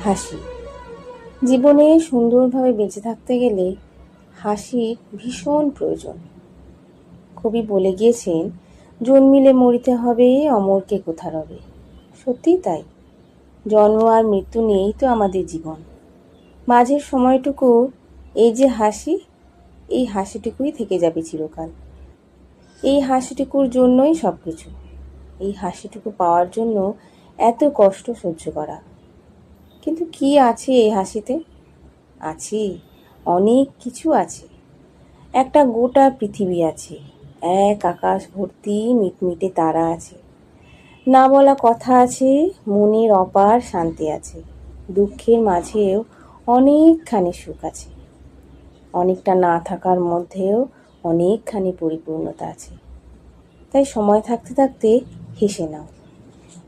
হাসি। জীবনে সুন্দরভাবে বেঁচে থাকতে গেলে হাসির ভীষণ প্রয়োজন। কবি বলে গিয়েছেন, জন্মিলে মরিতে হবে, অমরকে কোথা রবে। সত্যিই তাই। জন্ম আর মৃত্যু নিয়েই তো আমাদের জীবন। মাঝের সময়টুকু এই যে হাসি, এই হাসিটুকুই থেকে যাবে চিরকাল। এই হাসিটুকুর জন্যই সব কিছু। এই হাসিটুকু পাওয়ার জন্য এত কষ্ট সহ্য করা। কিন্তু কি আছে এই হাসিতে? আছে, অনেক কিছু আছে। একটা গোটা পৃথিবী আছে, এক আকাশ ভর্তি মিটমিটে তারা আছে, না বলা কথা আছে, মনের অপার শান্তি আছে, দুঃখের মাঝেও অনেকখানি সুখ আছে, অনেকটা না থাকার মধ্যেও অনেকখানি পরিপূর্ণতা আছে। তাই সময় থাকতে থাকতে হেসে নাও।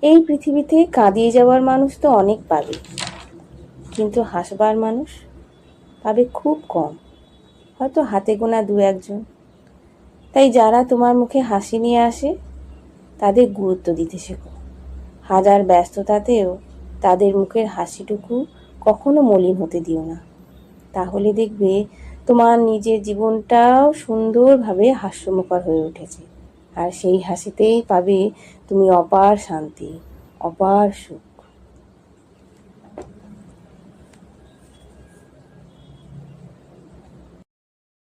এই পৃথিবীতে কাঁদিয়ে যাওয়ার মানুষ তো অনেক পাবে, কিন্তু হাসবার মানুষ পাবে খুব কম, হয়তো হাতে গোনা দু একজন। তাই যারা তোমার মুখে হাসি নিয়ে আসে তাদের গুরুত্ব দিতে শেখো। হাজার ব্যস্ততাতেও তাদের মুখের হাসিটুকু কখনো মলিন হতে দিও না। তাহলে দেখবে তোমার নিজের জীবনটাও সুন্দরভাবে হাস্যমুখর হয়ে উঠেছে। আর সেই হাসিতেই পাবে তুমি অপার শান্তি, অপার সুখ।